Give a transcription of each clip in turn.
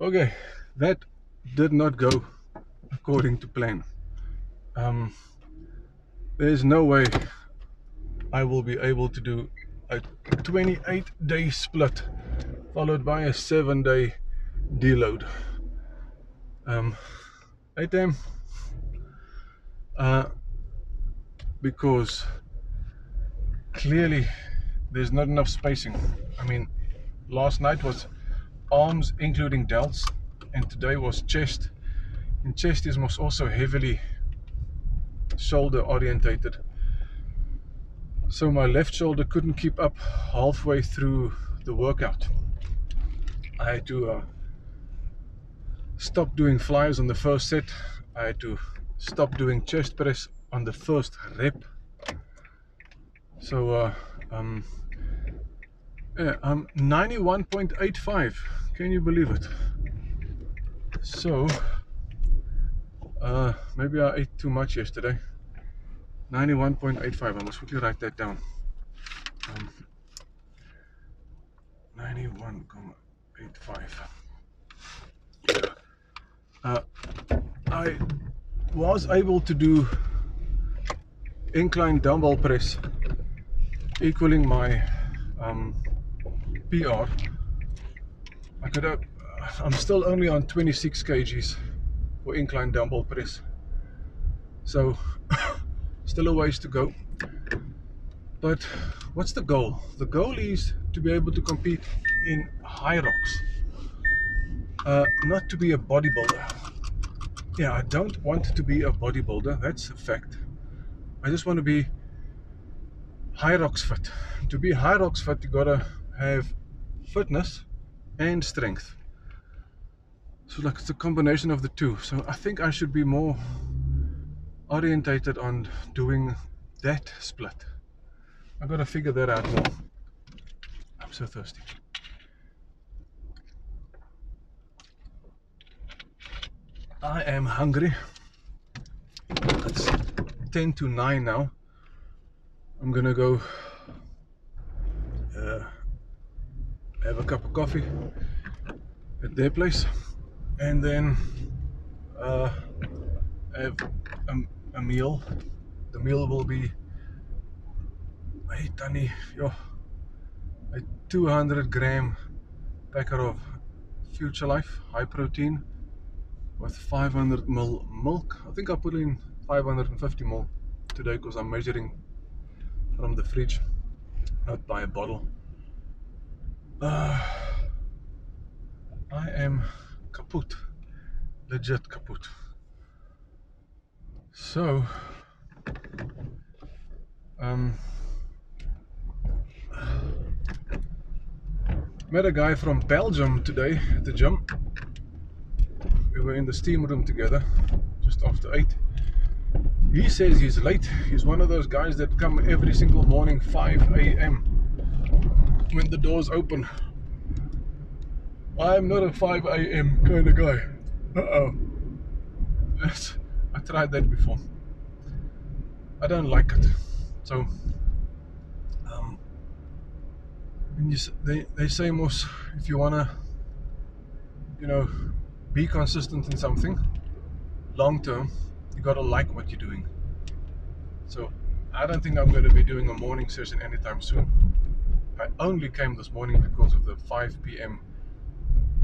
Okay, that did not go according to plan. Um, there's no way I will be able to do a 28-day split followed by a 7-day deload. 8 a.m. Because clearly there's not enough spacing. I mean, last night was arms including delts, and today was chest. And chest is most also heavily shoulder orientated. So my left shoulder couldn't keep up halfway through the workout. I had to stop doing flies on the first set. I had to stop doing chest press on the first rep. So yeah, I'm 91.85. Can you believe it? So maybe I ate too much yesterday. 91.85. I must quickly write that down. 91.85. I was able to do incline dumbbell press equaling my PR. I'm still only on 26 kgs for incline dumbbell press, so still a ways to go. But what's the goal? The goal is to be able to compete in Hyrox, not to be a bodybuilder. Yeah, I don't want to be a bodybuilder, that's a fact. I just want to be Hyrox fit. To be Hyrox fit, you gotta have fitness and strength. So like it's a combination of the two. So I think I should be more orientated on doing that split. I gotta figure that out more. I'm so thirsty. I am hungry. It's 10 to 9 now. I'm gonna go have a cup of coffee at their place, and then have a meal. The meal will be a 200-gram packet of Future Life high protein with 500 ml milk. I think I put in 550 ml today because I'm measuring from the fridge, not by a bottle. I am kaput, legit kaput. So met a guy from Belgium today at the gym. We were in the steam room together just after 8. He says he's late. He's one of those guys that come every single morning 5 a.m. when the doors open. I'm not a 5 a.m. kind of guy. I tried that before. I don't like it. So they say most, if you wanna, be consistent in something long term, you gotta like what you're doing. So I don't think I'm going to be doing a morning session anytime soon. I only came this morning because of the 5 p.m.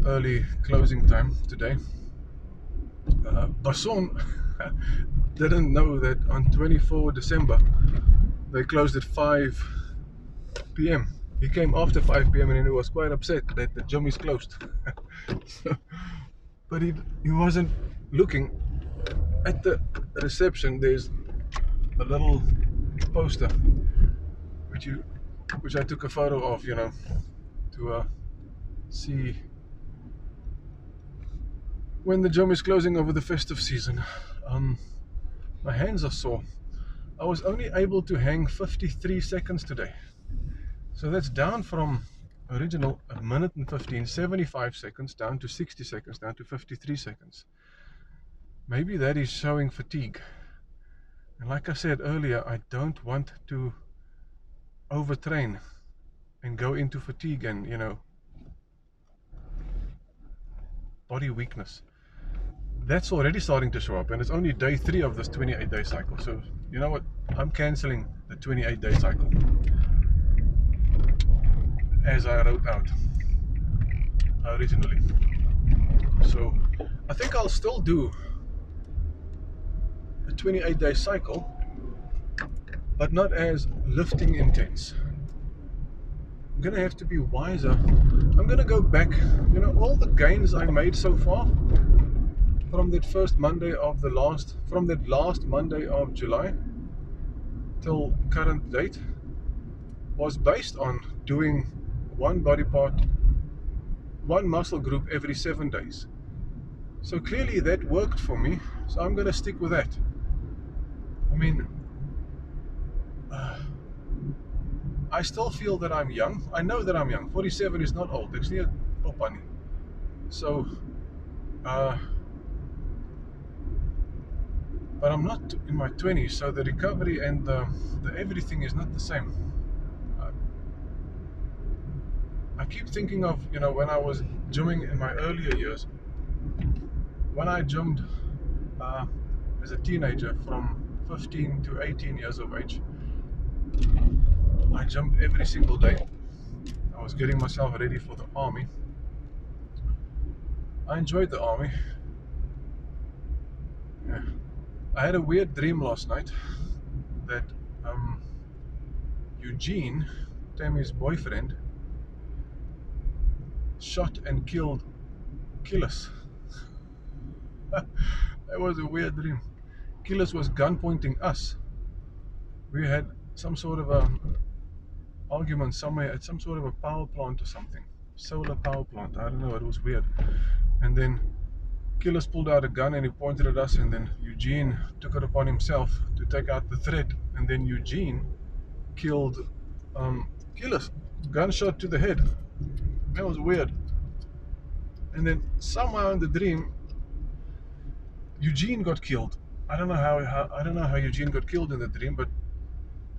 early closing time today. Basson didn't know that on 24 December they closed at 5 p.m. He came after 5 p.m. and he was quite upset that the gym is closed. But he wasn't looking at the reception. There's a little poster which I took a photo of, to see when the gym is closing over the festive season. My hands are sore. I was only able to hang 53 seconds today. So that's down from original 1 minute and 15, 75 seconds down to 60 seconds, down to 53 seconds. Maybe that is showing fatigue. And like I said earlier, I don't want to overtrain and go into fatigue and, body weakness. That's already starting to show up, and it's only day 3 of this 28-day cycle. So you know what, I'm cancelling the 28-day cycle as I wrote out originally. So I think I'll still do a 28-day cycle, but not as lifting intense. I'm gonna have to be wiser. I'm gonna go back, you know, all the gains I made so far from that first Monday of from that last Monday of July till current date was based on doing one body part, one muscle group every 7 days. So clearly that worked for me, so I'm gonna stick with that. I mean, I still feel that I'm young. I know that I'm young. 47 is not old. It's near Opani. So, but I'm not in my 20s, so the recovery and the everything is not the same. I keep thinking of, you know, when I was gymming in my earlier years. When I gymmed as a teenager from 15 to 18 years of age, I gymmed every single day. I was getting myself ready for the army. I enjoyed the army. Yeah. I had a weird dream last night that Eugene, Tammy's boyfriend, shot and killed Killis. That was a weird dream. Killis was gun pointing us. We had some sort of a argument somewhere at some sort of a power plant or something. Solar power plant. I don't know, it was weird. And then Killis pulled out a gun and he pointed at us, and then Eugene took it upon himself to take out the threat, and then Eugene killed Killis. Gunshot to the head. That was weird. And then somehow in the dream, Eugene got killed. I don't know how Eugene got killed in the dream, but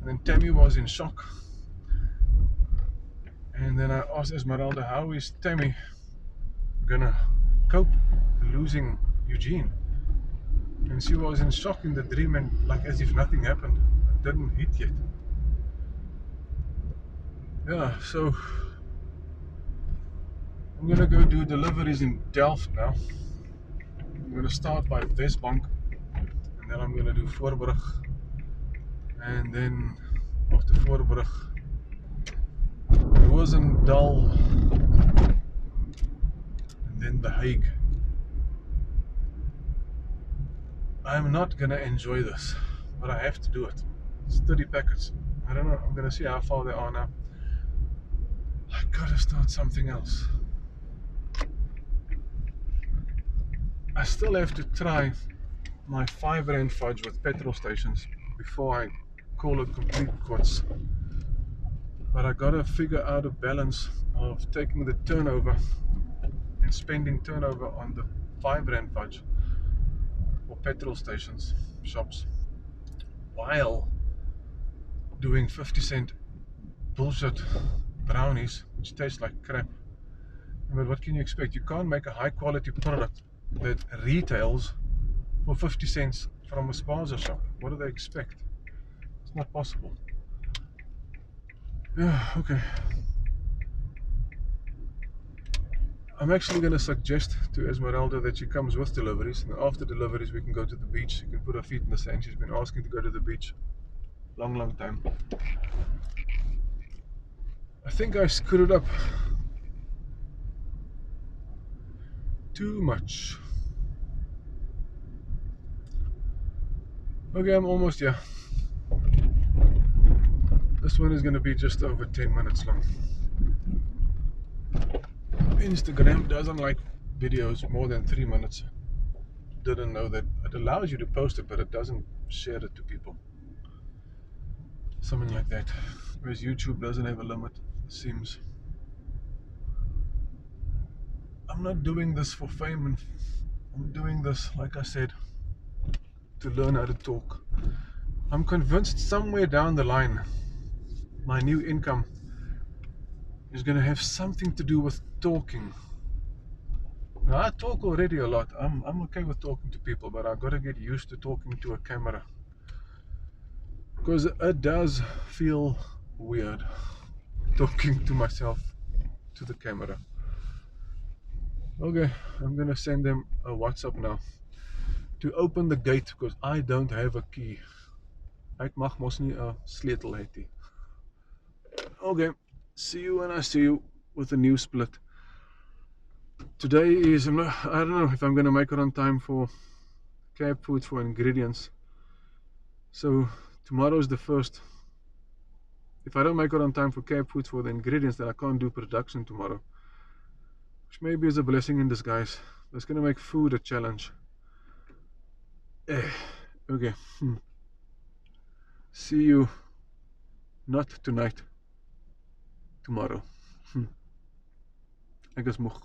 and then Tammy was in shock. And then I asked Esmeralda, how is Tammy gonna cope losing Eugene? And she was in shock in the dream, and like as if nothing happened. It didn't hit yet. Yeah, so I'm gonna go do deliveries in Delft now. I'm gonna start by Westbank, and then I'm gonna do Voorburg, and then after Voorburg, Roosendaal, and then The Hague. I'm not gonna enjoy this, but I have to do it. It's 30 packets. I don't know, I'm gonna see how far they are now. I gotta start something else. I still have to try my 5 Rand fudge with petrol stations before I call it complete quits. But I gotta figure out a balance of taking the turnover and spending turnover on the 5 Rand fudge or petrol stations, shops, while doing 50-cent bullshit brownies which taste like crap. But what can you expect? You can't make a high quality product that retails for 50 cents from a spaza shop. What do they expect? It's not possible. Yeah, okay. I'm actually going to suggest to Esmeralda that she comes with deliveries, and after deliveries we can go to the beach. She can put her feet in the sand. She's been asking to go to the beach long time. I think I screwed up too much. Okay, I'm almost here. This one is going to be just over 10 minutes long. Instagram doesn't like videos more than 3 minutes. Didn't know that. It allows you to post it, but it doesn't share it to people. Something like that. Whereas YouTube doesn't have a limit, it seems. I'm not doing this for fame, and I'm doing this, like I said, to learn how to talk. I'm convinced somewhere down the line my new income is going to have something to do with talking. Now, I talk already a lot. I'm okay with talking to people, but I gotta get used to talking to a camera, because it does feel weird talking to myself to the camera. Okay, I'm gonna send them a WhatsApp now to open the gate, because I don't have a key. Ek mag mos nie 'n sleutel hê nie. Okay, see you when I see you with a new split. Today is, I don't know if I'm gonna make it on time for Cape Food for ingredients. So tomorrow is the first. If I don't make it on time for Cape Food for the ingredients, then I can't do production tomorrow, which maybe is a blessing in disguise. That's gonna make food a challenge. Okay. See you not tonight, tomorrow. Ek is moeg.